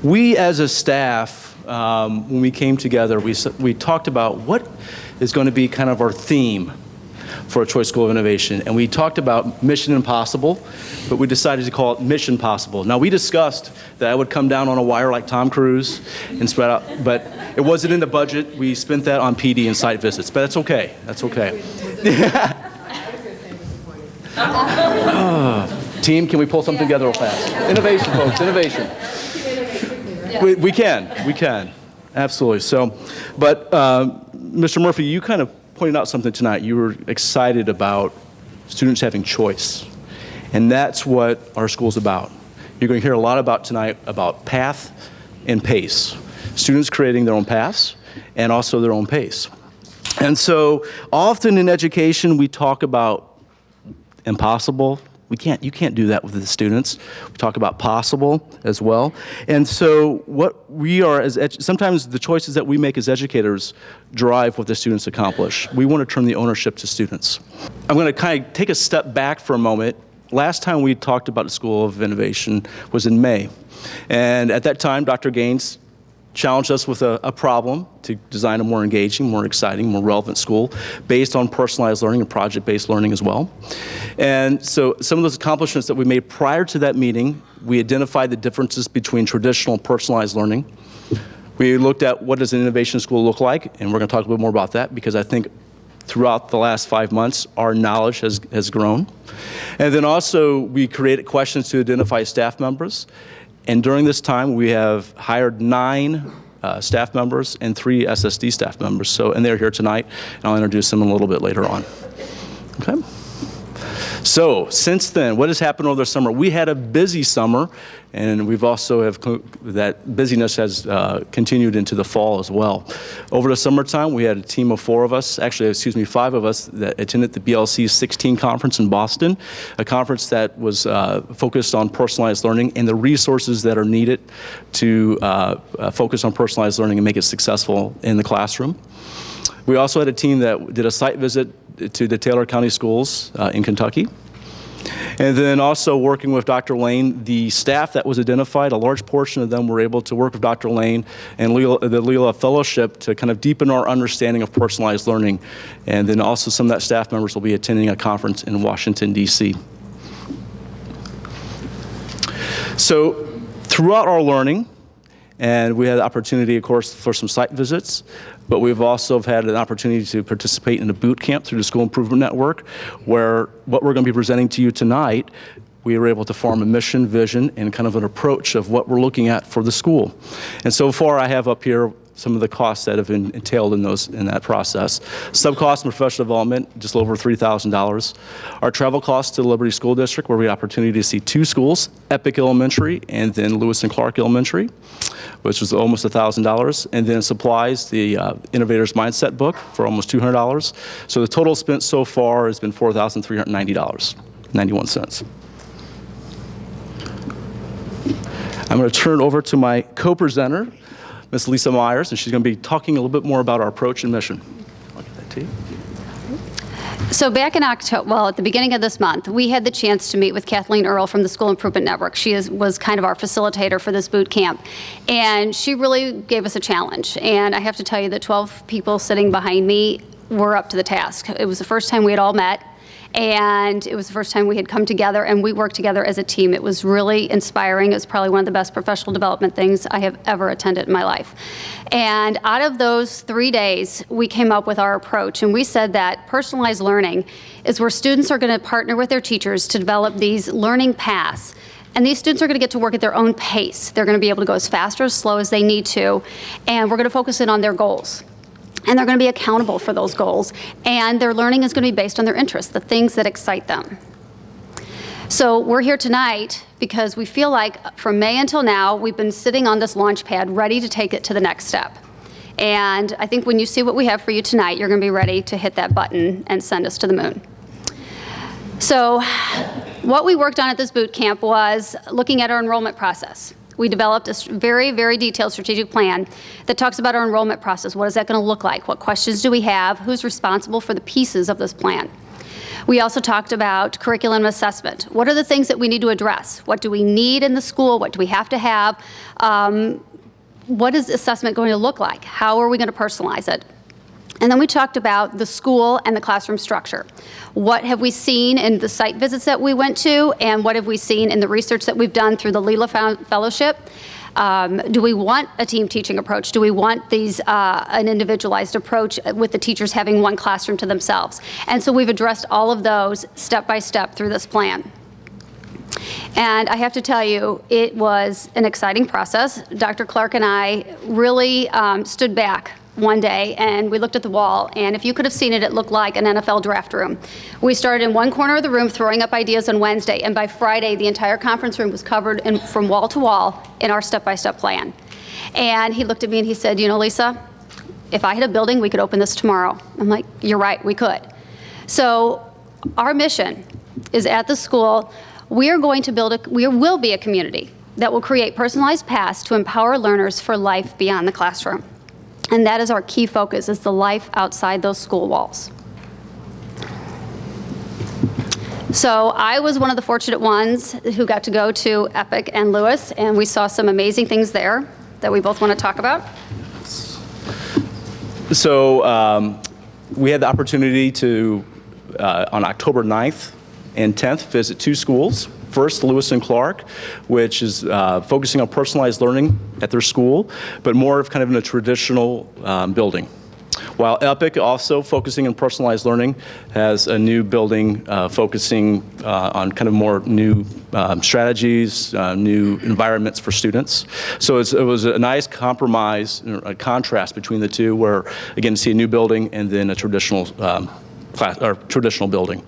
We as a staff, when we came together, we talked about what is going to be kind of our theme for a Choice School of Innovation. And we talked about Mission Impossible, but we decided to call it Mission Possible. Now, we discussed that I would come down on a wire like Tom Cruise and spread out, but it wasn't in the budget. We spent that on PD and site visits, but that's okay. That's okay. Team, can we pull something together real fast? Innovation, folks, innovation. We can, absolutely. So, but Mr. Murphy, you kind of pointed out something tonight. You were excited about students having choice, and that's what our school's about. You're going to hear a lot about tonight about path and pace. Students creating their own paths and also their own pace. And so often in education we talk about impossible. You can't do that with the students. We talk about possible as well. And so what we are, sometimes the choices that we make as educators drive what the students accomplish. We want to turn the ownership to students. I'm going to kind of take a step back for a moment. Last time we talked about the School of Innovation was in May. And at that time, Dr. Gaines challenged us with a problem to design a more engaging, more exciting, more relevant school based on personalized learning and project-based learning as well. And so some of those accomplishments that we made prior to that meeting, we identified the differences between traditional and personalized learning. We looked at what does an innovation school look like, and we're going to talk a little bit more about that because I think throughout the last 5 months, our knowledge has grown. And then also, we created questions to identify staff members. And during this time, we have hired 9 staff members and 3 SSD staff members. So, and they're here tonight, and I'll introduce them a little bit later on. Okay. So, since then, what has happened over the summer? We had a busy summer, and we've also that busyness has continued into the fall as well. Over the summertime, we had a team of 5 of us that attended the BLC 16 conference in Boston, a conference that was focused on personalized learning and the resources that are needed to focus on personalized learning and make it successful in the classroom. We also had a team that did a site visit to the Taylor County Schools in Kentucky. And then also working with Dr. Lane, the staff that was identified, a large portion of them were able to work with Dr. Lane and the Leela Fellowship to kind of deepen our understanding of personalized learning. And then also some of that staff members will be attending a conference in Washington, D.C. So throughout our learning, and we had the opportunity, of course, for some site visits, but we've also had an opportunity to participate in a boot camp through the School Improvement Network, where what we're going to be presenting to you tonight, we were able to form a mission, vision, and kind of an approach of what we're looking at for the school. And so far, I have up here some of the costs that have been entailed in that process. Sub-cost and professional development, just over $3,000. Our travel costs to the Liberty School District, where we had opportunity to see 2 schools, Epic Elementary and then Lewis and Clark Elementary, which was almost $1,000. And then supplies, the Innovator's Mindset book for almost $200. So the total spent so far has been $4,390.91. I'm going to turn over to my co-presenter, Ms. Lisa Myers, and she's going to be talking a little bit more about our approach and mission. I'll get that to you. So back in October, well, at the beginning of this month, we had the chance to meet with Kathleen Earle from the School Improvement Network. She was kind of our facilitator for this boot camp, and she really gave us a challenge. And I have to tell you that 12 people sitting behind me were up to the task. It was the first time we had all met, and it was the first time we had come together and we worked together as a team. It was really inspiring. It was probably one of the best professional development things I have ever attended in my life. And out of those 3 days, we came up with our approach, and we said that personalized learning is where students are going to partner with their teachers to develop these learning paths. And these students are going to get to work at their own pace. They're going to be able to go as fast or as slow as they need to, and we're going to focus in on their goals. And they're going to be accountable for those goals. And their learning is going to be based on their interests, the things that excite them. So we're here tonight because we feel like from May until now, we've been sitting on this launch pad ready to take it to the next step. And I think when you see what we have for you tonight, you're going to be ready to hit that button and send us to the moon. So what we worked on at this boot camp was looking at our enrollment process. We developed a very, very detailed strategic plan that talks about our enrollment process. What is that going to look like? What questions do we have? Who's responsible for the pieces of this plan? We also talked about curriculum assessment. What are the things that we need to address? What do we need in the school? What do we have to have? What is assessment going to look like? How are we going to personalize it? And then we talked about the school and the classroom structure. What have we seen in the site visits that we went to, and what have we seen in the research that we've done through the Leela Fellowship? Do we want a team teaching approach? Do we want an individualized approach with the teachers having one classroom to themselves? And so we've addressed all of those step by step through this plan. And I have to tell you, it was an exciting process. Dr. Clark and I really stood back one day and we looked at the wall, and if you could have seen it, it looked like an NFL draft room. We started in one corner of the room throwing up ideas on Wednesday, and by Friday the entire conference room was covered from wall to wall in our step-by-step plan. And he looked at me and he said, you know, Lisa, if I had a building, we could open this tomorrow. I'm like, you're right, we could. So our mission is at the school, we will be a community that will create personalized paths to empower learners for life beyond the classroom. And that is our key focus, is the life outside those school walls. So I was one of the fortunate ones who got to go to Epic and Lewis, and we saw some amazing things there that we both want to talk about. So we had the opportunity to, on October 9th and 10th, visit 2 schools. First, Lewis and Clark, which is focusing on personalized learning at their school, but more of kind of in a traditional building. While Epic, also focusing on personalized learning, has a new building focusing on kind of more new strategies, new environments for students. So it was a nice compromise, a contrast between the two, where, again, see a new building and then a traditional traditional building.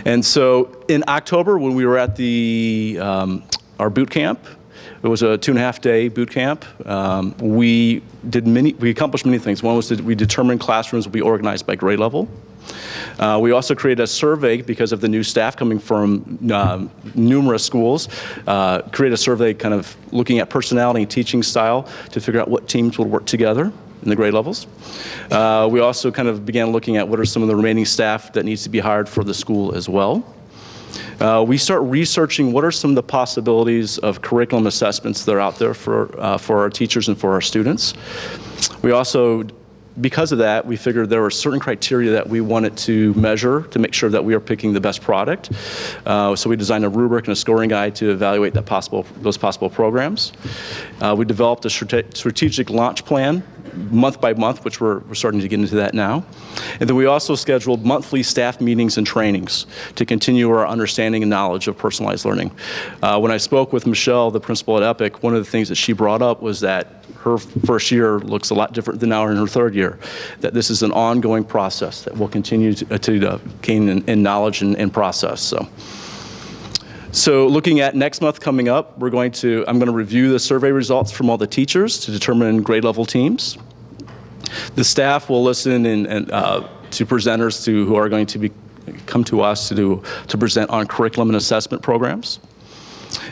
And so in October, when we were at our boot camp, it was a 2.5-day boot camp. We accomplished many things. One was that we determined classrooms would be organized by grade level. We also created a survey because of the new staff coming from numerous schools. Created a survey kind of looking at personality and teaching style to figure out what teams would work together in the grade levels. We also kind of began looking at what are some of the remaining staff that needs to be hired for the school as well. We start researching what are some of the possibilities of curriculum assessments that are out there for our teachers and for our students. We also, because of that, we figured there were certain criteria that we wanted to measure to make sure that we are picking the best product. So we designed a rubric and a scoring guide to evaluate those possible programs. We developed a strategic launch plan month by month, which we're starting to get into that now. And then we also scheduled monthly staff meetings and trainings to continue our understanding and knowledge of personalized learning. When I spoke with Michelle, the principal at Epic, one of the things that she brought up was that her first year looks a lot different than now in her third year, that this is an ongoing process that will continue to gain in knowledge and process. So looking at next month coming up, I'm going to review the survey results from all the teachers to determine grade level teams. The staff will listen to presenters who are going to come to us to present on curriculum and assessment programs.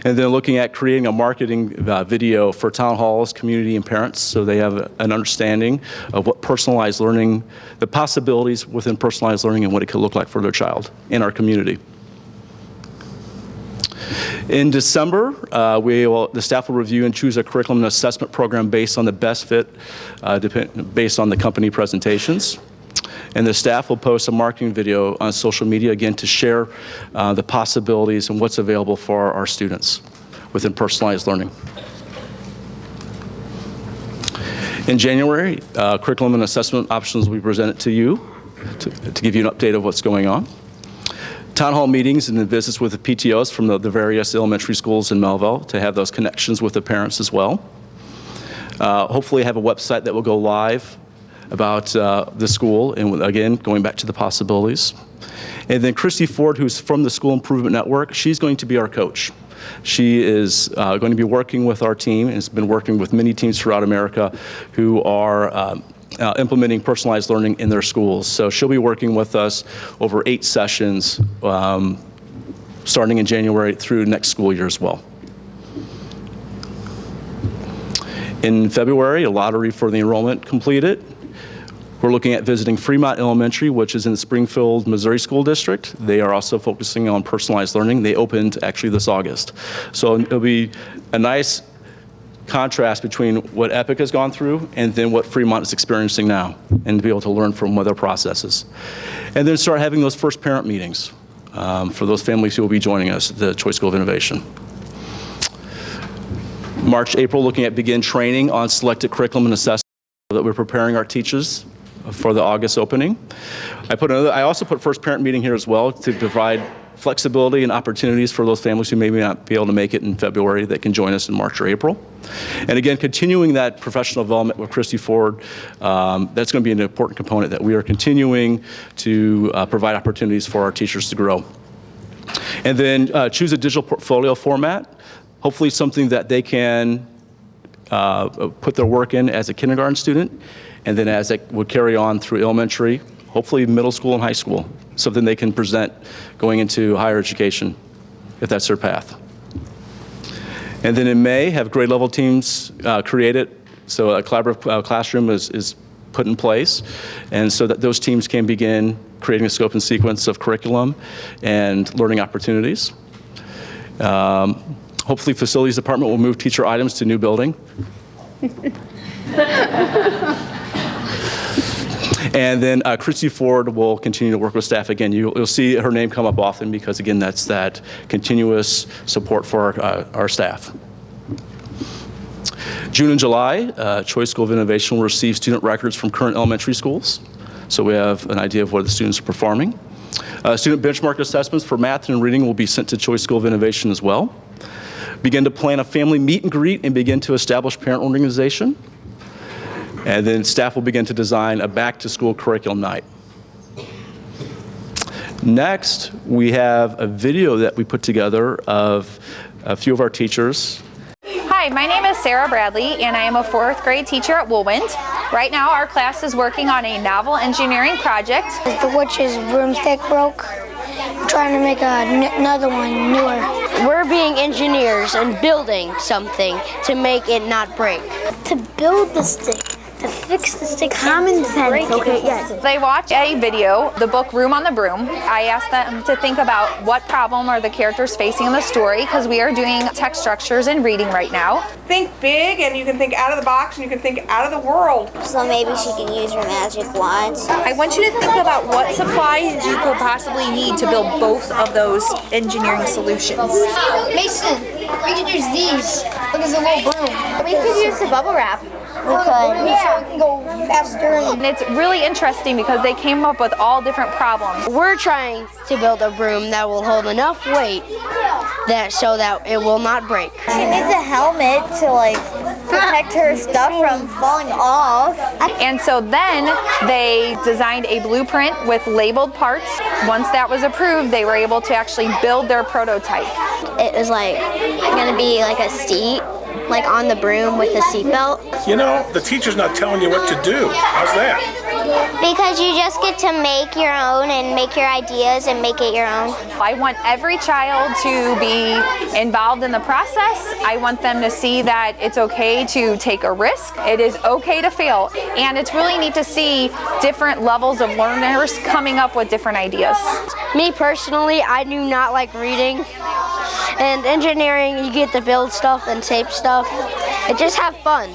And then looking at creating a marketing video for town halls, community, and parents, so they have an understanding of what personalized learning, the possibilities within personalized learning and what it could look like for their child in our community. In December, the staff will review and choose a curriculum and assessment program based on the best fit, based on the company presentations. And the staff will post a marketing video on social media, again, to share the possibilities and what's available for our students within personalized learning. In January, curriculum and assessment options will be presented to you to give you an update of what's going on. Town hall meetings and the visits with the PTOs from the various elementary schools in Melville to have those connections with the parents as well. Hopefully have a website that will go live about the school, and again, going back to the possibilities. And then Christy Ford, who's from the School Improvement Network, she's going to be our coach. She is going to be working with our team and has been working with many teams throughout America who are implementing personalized learning in their schools. So she'll be working with us over 8 sessions starting in January through next school year as well. In February, a lottery for the enrollment completed. We're looking at visiting Fremont Elementary, which is in the Springfield, Missouri School District. They are also focusing on personalized learning. They opened actually this August. So it'll be a nice contrast between what Epic has gone through and then what Fremont is experiencing now, and to be able to learn from their processes. And then start having those first parent meetings for those families who will be joining us at the Choice School of Innovation. March, April, looking at begin training on selected curriculum and assessment so that we're preparing our teachers for the August opening. I also put first parent meeting here as well to provide flexibility and opportunities for those families who may not be able to make it in February that can join us in March or April. And again, continuing that professional development with Christy Ford, that's going to be an important component that we are continuing to provide opportunities for our teachers to grow. And then choose a digital portfolio format, hopefully something that they can put their work in as a kindergarten student, and then as it would carry on through elementary, hopefully middle school and high school, something they can present going into higher education, if that's their path. And then in May, have grade level teams created, so a collaborative classroom is put in place, and so that those teams can begin creating a scope and sequence of curriculum and learning opportunities. Hopefully facilities department will move teacher items to new building. And then Christy Ford will continue to work with staff. Again, you'll see her name come up often because, again, that's that continuous support for our staff. June and July, Choice School of Innovation will receive student records from current elementary schools. So we have an idea of where the students are performing. Student benchmark assessments for math and reading will be sent to Choice School of Innovation as well. Begin to plan a family meet and greet and begin to establish parent organization. And then staff will begin to design a back-to-school curriculum night. Next, we have a video that we put together of a few of our teachers. Hi, my name is Sarah Bradley, and I am a 4th grade teacher at Woolwind. Right now, our class is working on a novel engineering project. The witch's broomstick broke. I'm trying to make another one newer. We're being engineers and building something to make it not break. To build the stick, to fix the stick. Common sense. Okay, yes. They watch a video, the book Room on the Broom. I asked them to think about what problem are the characters facing in the story, because we are doing text structures and reading right now. Think big, and you can think out of the box, and you can think out of the world. So maybe she can use her magic wands. I want you to think about what supplies you could possibly need to build both of those engineering solutions. Mason, we could use these. Look, it's a little broom. We could use the bubble wrap. We could. Yeah. So we can go faster. And it's really interesting because they came up with all different problems. We're trying to build a broom that will hold enough weight so that it will not break. She needs a helmet to like protect her stuff from falling off. And so then they designed a blueprint with labeled parts. Once that was approved, they were able to actually build their prototype. It was like going to be like a seat, like on the broom with a seatbelt. You know, the teacher's not telling you what to do. How's that? Because you just get to make your own and make your ideas and make it your own. I want every child to be involved in the process. I want them to see that it's okay to take a risk. It is okay to fail. And it's really neat to see different levels of learners coming up with different ideas. Me personally, I do not like reading. And engineering, you get to build stuff and tape stuff. And just have fun.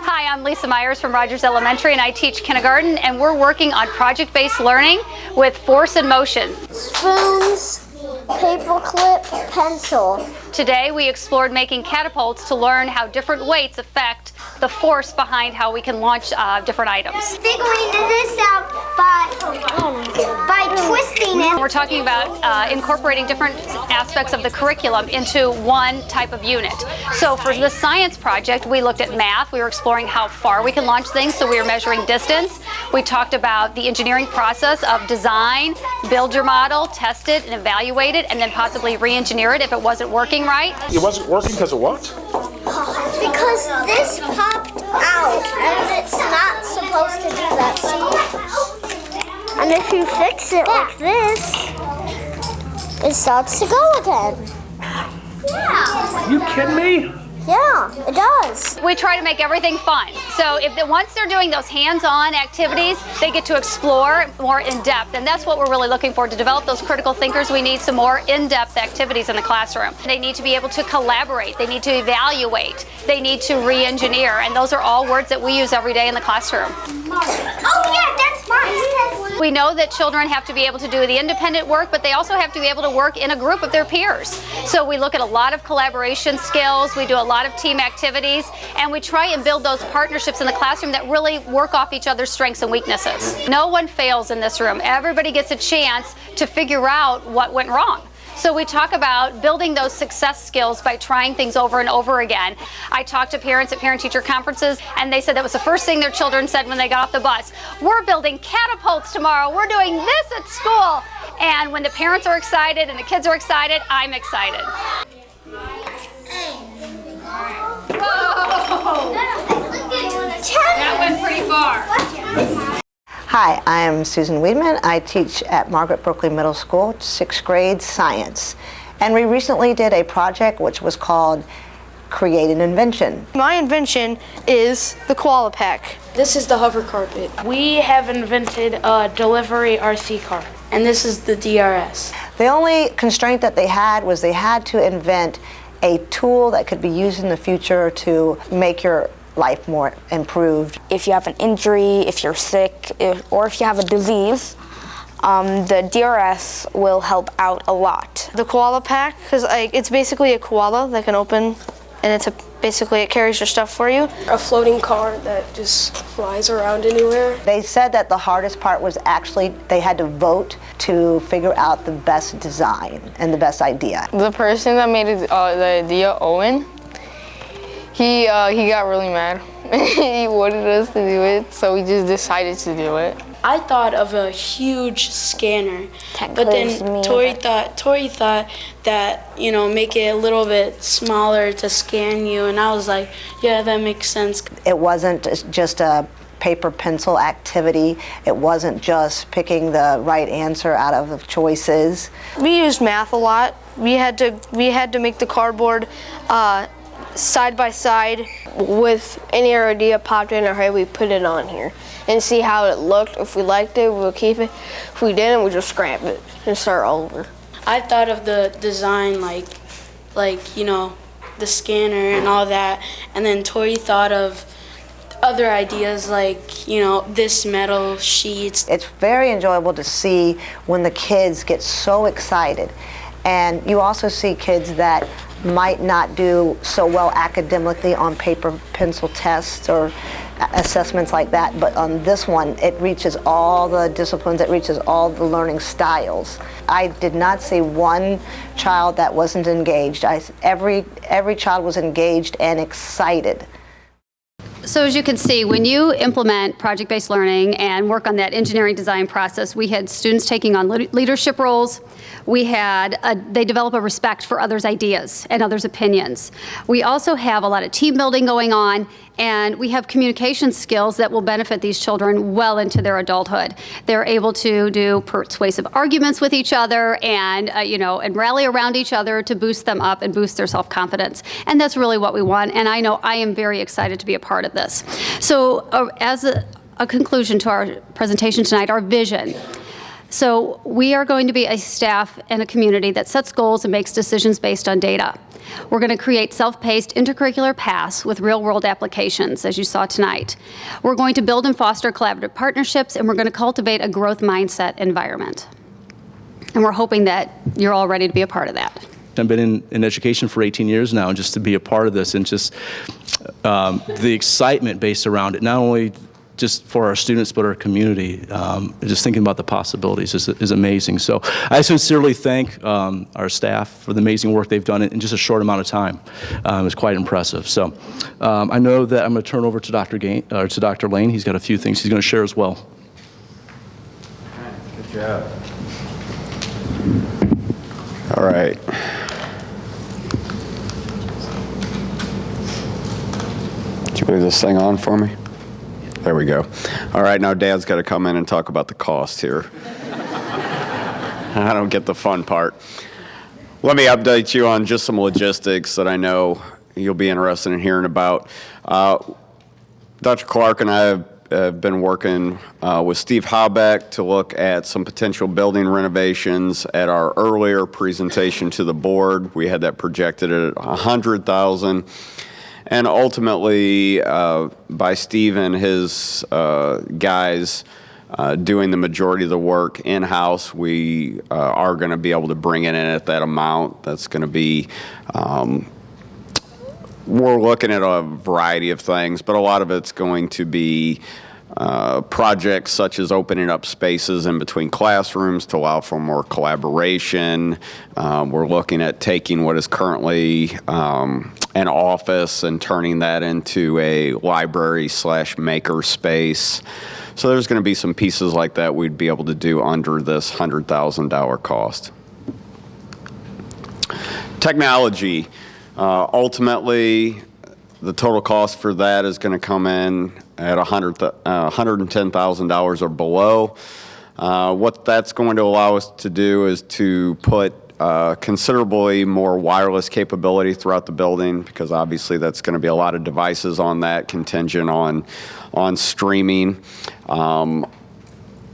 Hi, I'm Lisa Myers from Rogers Elementary, and I teach kindergarten, and we're working on project-based learning with force and motion. Spoons, paper clip, pencil. Today, we explored making catapults to learn how different weights affect the force behind how we can launch different items. Figuring this out by twisting it. We're talking about incorporating different aspects of the curriculum into one type of unit. So for the science project, we looked at math. We were exploring how far we can launch things, so we were measuring distance. We talked about the engineering process of design, build your model, test it, and evaluate it, and then possibly re-engineer it if it wasn't working right. It wasn't working because of what? Because this popped out, and it's not supposed to do that, see? And if you fix it like this, it starts to go again. You kidding me? Yeah, it does. We try to make everything fun. So once they're doing those hands-on activities, they get to explore more in depth. And that's what we're really looking for. To develop those critical thinkers, we need some more in-depth activities in the classroom. They need to be able to collaborate. They need to evaluate. They need to re-engineer. And those are all words that we use every day in the classroom. Oh yeah, that's mine. We know that children have to be able to do the independent work, but they also have to be able to work in a group of their peers. So we look at a lot of collaboration skills, we do a lot of team activities, and we try and build those partnerships in the classroom that really work off each other's strengths and weaknesses. No one fails in this room. Everybody gets a chance to figure out what went wrong. So we talk about building those success skills by trying things over and over again. I talked to parents at parent-teacher conferences, and they said that was the first thing their children said when they got off the bus. We're building catapults tomorrow. We're doing this at school. And when the parents are excited and the kids are excited, I'm excited. Whoa! That went pretty far. Hi, I am Susan Weidman. I teach at Margaret Berkeley Middle School, 6th grade science. And we recently did a project which was called Create an Invention. My invention is the koala pack. This is the hover carpet. We have invented a delivery RC car. And this is the DRS. The only constraint that they had was they had to invent a tool that could be used in the future to make your life more improved. If you have an injury, if you're sick, or if you have a disease, the DRS will help out a lot. The koala pack, because it's basically a koala that can open, and basically it carries your stuff for you. A floating car that just flies around anywhere. They said that the hardest part was actually they had to vote to figure out the best design and the best idea. The person that made the idea, Owen, he got really mad. He wanted us to do it, so we just decided to do it. I thought of a huge scanner, but then Tori thought that, you know, make it a little bit smaller to scan you, and I was like, yeah, that makes sense. It wasn't just a paper pencil activity. It wasn't just picking the right answer out of the choices. We used math a lot. We had to make the cardboard side by side. With any idea popped in our head, we put it on here and see how it looked. If we liked it, we'll keep it. If we didn't, we just scrap it and start over. I thought of the design like you know, the scanner and all that, and then Tori thought of other ideas like, you know, this metal sheets. It's very enjoyable to see when the kids get so excited. And you also see kids that might not do so well academically on paper pencil tests or assessments like that, but on this one it reaches all the disciplines, it reaches all the learning styles. I did not see one child that wasn't engaged. Every child was engaged and excited. So as you can see, when you implement project-based learning and work on that engineering design process, we had students taking on leadership roles. They develop a respect for others' ideas and others' opinions. We also have a lot of team building going on, and we have communication skills that will benefit these children well into their adulthood. They're able to do persuasive arguments with each other and, and rally around each other to boost them up and boost their self-confidence. And that's really what we want, and I know I am very excited to be a part of this. So as a conclusion to our presentation tonight, our vision. So we are going to be a staff and a community that sets goals and makes decisions based on data. We're going to create self-paced intercurricular paths with real-world applications, as you saw tonight. We're going to build and foster collaborative partnerships, and we're going to cultivate a growth mindset environment. And we're hoping that you're all ready to be a part of that. I've been in education for 18 years now, and just to be a part of this and just the excitement based around it, not only just for our students, but our community. Just thinking about the possibilities is amazing. So I sincerely thank our staff for the amazing work they've done in just a short amount of time. It's quite impressive. So I know that I'm going to turn over to Dr. Lane. He's got a few things he's going to share as well. Good job. All right. Can you move this thing on for me? There we go. All right, now Dad's got to come in and talk about the cost here. I don't get the fun part. Let me update you on just some logistics that I know you'll be interested in hearing about. Dr. Clark and I have been working with Steve Habeck to look at some potential building renovations. At our earlier presentation to the board, we had that projected at $100,000. And ultimately, by Steve and his guys doing the majority of the work in-house, we are going to be able to bring it in at that amount. That's going to be, we're looking at a variety of things, but a lot of it's going to be projects such as opening up spaces in between classrooms to allow for more collaboration. We're looking at taking what is currently an office and turning that into a library/maker space. So there's going to be some pieces like that we'd be able to do under this $100,000 cost. Technology. Ultimately, the total cost for that is going to come in at $110,000 or below. What that's going to allow us to do is to put considerably more wireless capability throughout the building, because obviously that's going to be a lot of devices on that, contingent on streaming.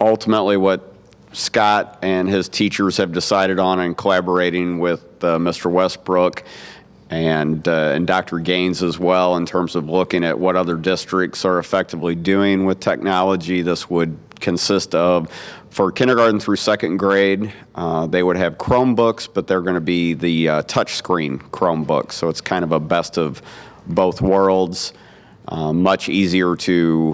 Ultimately, what Scott and his teachers have decided on, in collaborating with Mr. Westbrook and Dr. Gaines as well, in terms of looking at what other districts are effectively doing with technology. This would consist of, for kindergarten through second grade, they would have Chromebooks, but they're going to be the touchscreen Chromebooks. So it's kind of a best of both worlds. Much easier to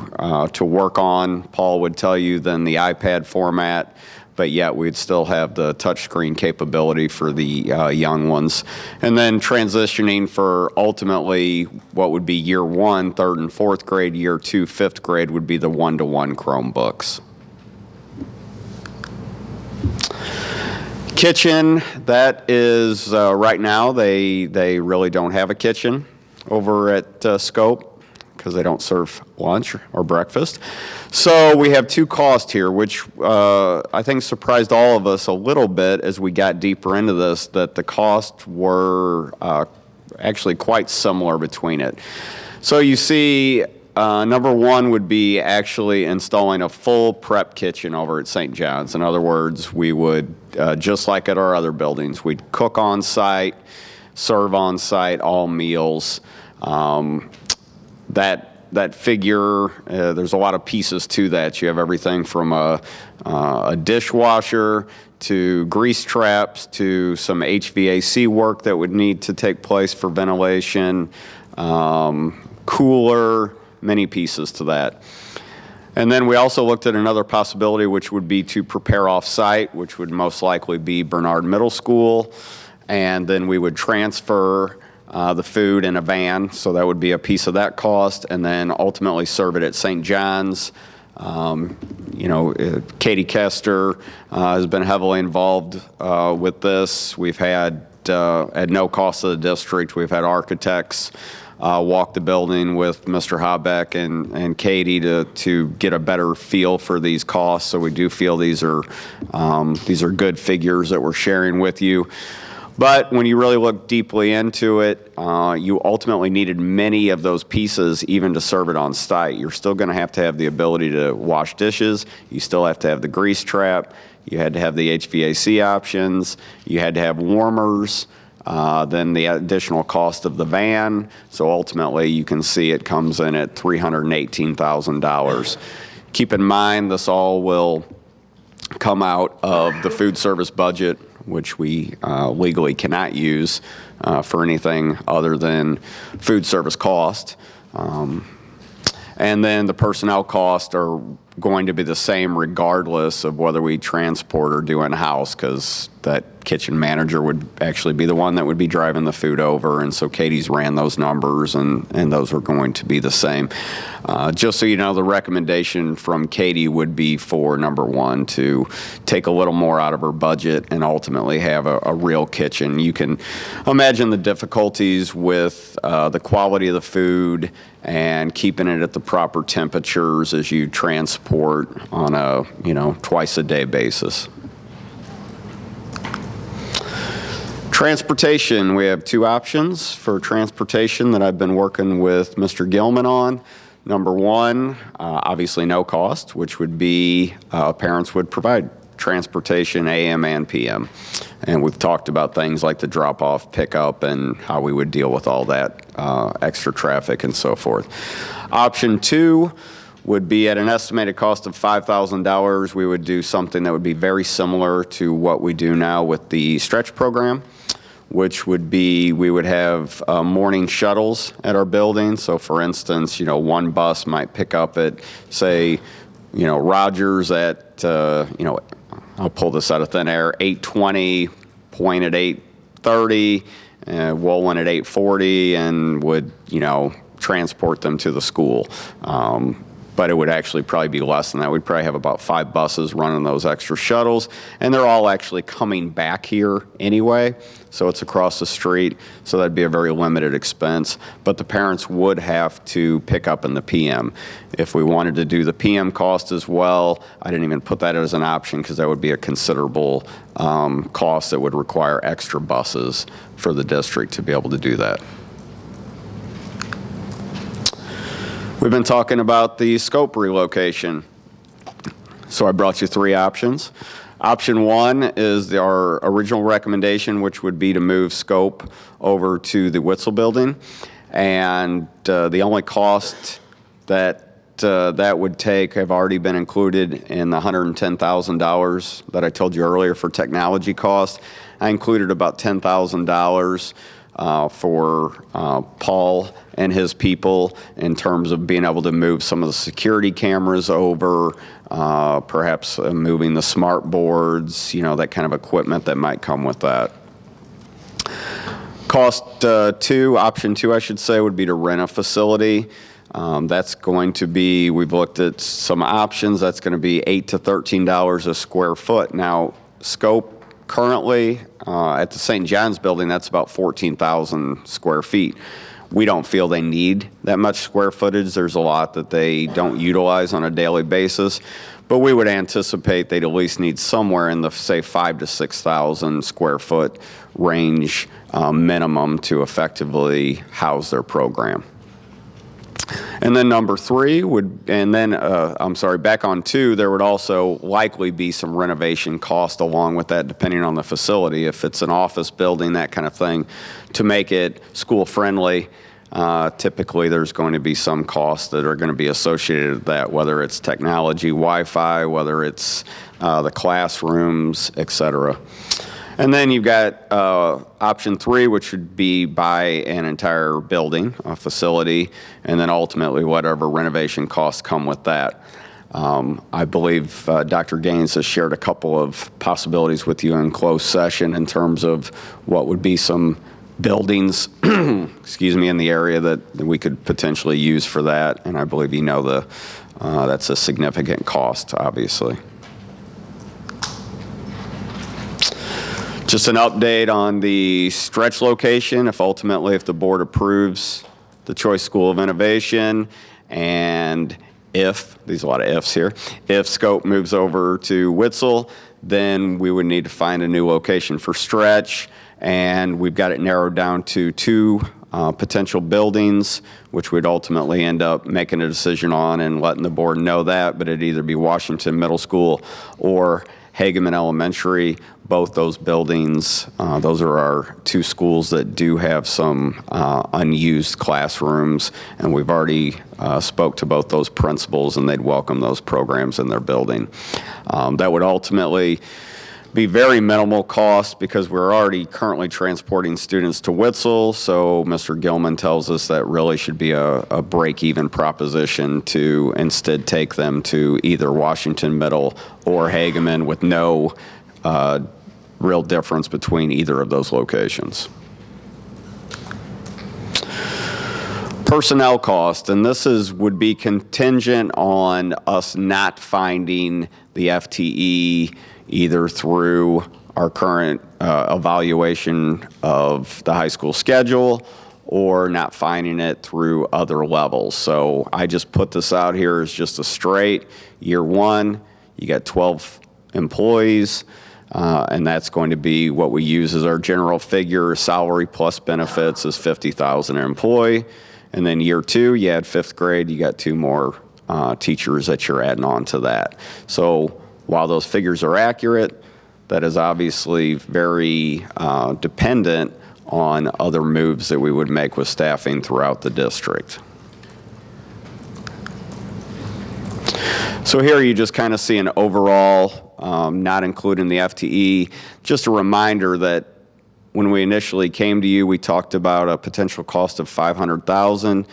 work on, Paul would tell you, than the iPad format, but yet we'd still have the touchscreen capability for the young ones. And then transitioning for ultimately what would be year 1, 3rd and 4th grade, year 2, 5th grade would be the one-to-one Chromebooks. Kitchen, that is right now they really don't have a kitchen over at Scope, because they don't serve lunch or breakfast. So we have two costs here, which I think surprised all of us a little bit as we got deeper into this, that the costs were actually quite similar between it. So you see, number one would be actually installing a full prep kitchen over at St. John's. In other words, we would, just like at our other buildings, we'd cook on site, serve on site all meals. That figure, there's a lot of pieces to that. You have everything from a dishwasher to grease traps to some HVAC work that would need to take place for ventilation, cooler, many pieces to that. And then we also looked at another possibility, which would be to prepare off-site, which would most likely be Bernard Middle School, and then we would transfer the food in a van, so that would be a piece of that cost, and then ultimately serve it at St. John's. You know, Katie Kester has been heavily involved with this. We've had, at no cost to the district, we've had architects walk the building with Mr. Habeck and Katie to get a better feel for these costs. So we do feel these are good figures that we're sharing with you. But when you really look deeply into it, you ultimately needed many of those pieces even to serve it on site. You're still going to have the ability to wash dishes. You still have to have the grease trap. You had to have the HVAC options. You had to have warmers. Then the additional cost of the van. So ultimately, you can see it comes in at $318,000. Keep in mind, this all will come out of the food service budget, which we legally cannot use for anything other than food service cost. And then the personnel costs are going to be the same regardless of whether we transport or do in-house, because that kitchen manager would actually be the one that would be driving the food over, and so Katie's ran those numbers, and those are going to be the same. Just so you know, the recommendation from Katie would be for, number one, to take a little more out of her budget and ultimately have a real kitchen. You can imagine the difficulties with the quality of the food and keeping it at the proper temperatures as you transport on a, twice a day basis. Transportation, we have two options for transportation that I've been working with Mr. Gilman on. Number one, obviously no cost, which would be parents would provide transportation AM and PM. And we've talked about things like the drop-off, pickup, and how we would deal with all that extra traffic and so forth. Option two would be at an estimated cost of $5,000. We would do something that would be very similar to what we do now with the stretch program, which would be we would have morning shuttles at our building. So for instance, one bus might pick up at, say, Rogers at, I'll pull this out of thin air, 8:20, point at 8:30, Wolin at 8:40, and would, transport them to the school. But it would actually probably be less than that. We'd probably have about 5 buses running those extra shuttles, and they're all actually coming back here anyway, so it's across the street, so that'd be a very limited expense. But the parents would have to pick up in the PM. If we wanted to do the PM cost as well, I didn't even put that as an option because that would be a considerable cost that would require extra buses for the district to be able to do that. We've been talking about the scope relocation. So I brought you 3 options. Option 1 is our original recommendation, which would be to move scope over to the Witzel building. And the only cost that that would take have already been included in the $110,000 that I told you earlier for technology costs. I included about $10,000 for Paul and his people in terms of being able to move some of the security cameras over, perhaps moving the smart boards, that kind of equipment that might come with that. Cost 2, option 2, I should say, would be to rent a facility. That's going to be, we've looked at some options, that's going to be $8 to $13 a square foot. Now, scope currently at the St. John's building, that's about 14,000 square feet. We don't feel they need that much square footage. There's a lot that they don't utilize on a daily basis, but we would anticipate they'd at least need somewhere in the, say, 5,000 to 6,000 square foot range minimum to effectively house their program. And then number 3 would, and then, back on 2, there would also likely be some renovation cost along with that, depending on the facility. If it's an office building, that kind of thing, to make it school friendly, typically there's going to be some costs that are going to be associated with that, whether it's technology, Wi-Fi, whether it's the classrooms, et cetera. And then you've got option 3, which would be buy an entire building, a facility, and then ultimately whatever renovation costs come with that. I believe Dr. Gaines has shared a couple of possibilities with you in closed session in terms of what would be some buildings, excuse me, in the area that we could potentially use for that. And I believe that's a significant cost, obviously. Just an update on the stretch location, if the board approves the Choice School of Innovation, and there's a lot of ifs here, if scope moves over to Witzel, then we would need to find a new location for stretch, and we've got it narrowed down to 2 potential buildings, which we'd ultimately end up making a decision on and letting the board know that, but it'd either be Washington Middle School or Hageman Elementary. Both those buildings, those are our 2 schools that do have some unused classrooms, and we've already spoke to both those principals, and they'd welcome those programs in their building. That would ultimately be very minimal cost because we're already currently transporting students to Witzel, so Mr. Gilman tells us that really should be a break-even proposition to instead take them to either Washington Middle or Hageman with no real difference between either of those locations. Personnel cost, and this would be contingent on us not finding the FTE either through our current evaluation of the high school schedule or not finding it through other levels. So I just put this out here as just a straight year 1, you got 12 employees. and that's going to be what we use as our general figure. Salary plus benefits is $50,000 an employee. And then year 2, you add 5th grade, you got 2 more teachers that you're adding on to that. So while those figures are accurate, that is obviously very dependent on other moves that we would make with staffing throughout the district. So here you just kind of see an overall, not including the FTE. Just a reminder that when we initially came to you, we talked about a potential cost of $500,000.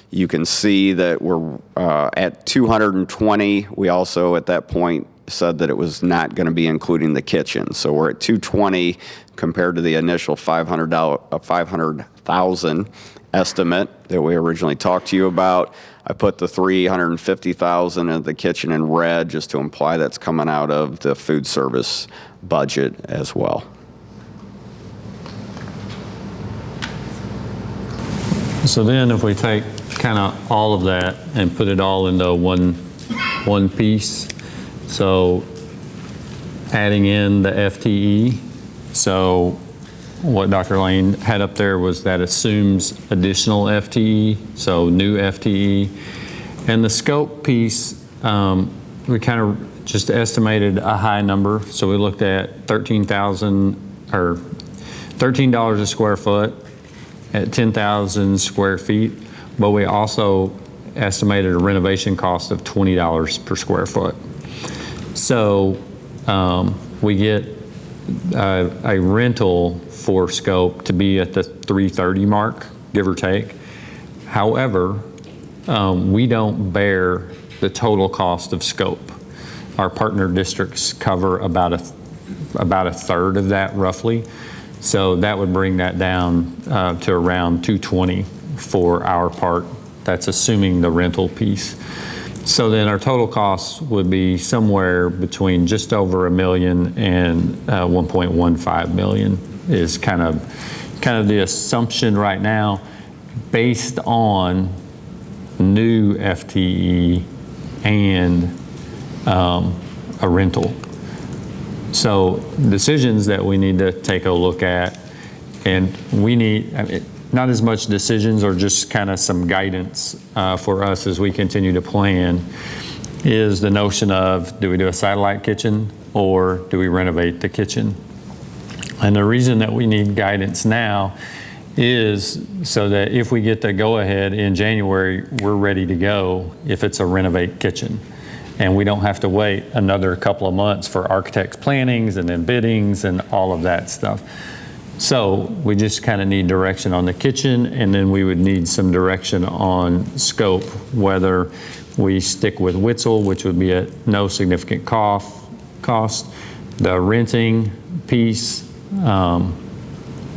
You can see that we're at 220. We also at that point said that it was not going to be including the kitchen. So we're at 220 compared to the initial $500,000 estimate that we originally talked to you about. I put the $350,000 of the kitchen in red just to imply that's coming out of the food service budget as well. So then if we take kind of all of that and put it all into one piece, so adding in the FTE, so what Dr. Lane had up there was that assumes additional FTE, so new FTE. And the scope piece, we kind of just estimated a high number. So we looked at $13 a square foot at 10,000 square feet, but we also estimated a renovation cost of $20 per square foot. So we get a rental for scope to be at the 330 mark, give or take. However, we don't bear the total cost of scope. Our partner districts cover about a third of that roughly. So that would bring that down to around 220 for our part. That's assuming the rental piece. So then our total cost would be somewhere between just over $1 million and 1.15 million is kind of the assumption right now based on new FTE and a rental. So decisions that we need to take a look at, and we need, not as much decisions or just kind of some guidance for us as we continue to plan, is the notion of, do we do a satellite kitchen or do we renovate the kitchen? And the reason that we need guidance now is so that if we get the go ahead in January, we're ready to go if it's a renovate kitchen. And we don't have to wait another couple of months for architects' plannings and then biddings and all of that stuff. So we just kind of need direction on the kitchen, and then we would need some direction on scope, whether we stick with Witzel, which would be at no significant cost, the renting piece.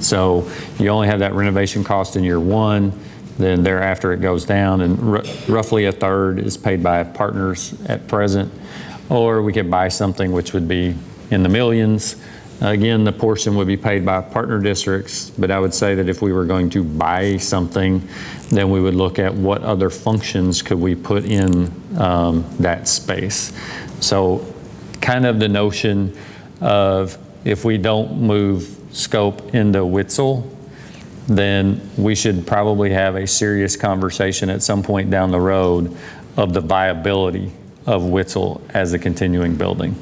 So you only have that renovation cost in year 1, then thereafter it goes down, and roughly a third is paid by partners at present, or we could buy something which would be in the millions. Again, the portion would be paid by partner districts, but I would say that if we were going to buy something, then we would look at what other functions could we put in that space. So kind of the notion of if we don't move scope into Witzel, then we should probably have a serious conversation at some point down the road of the viability of Witzel as a continuing building.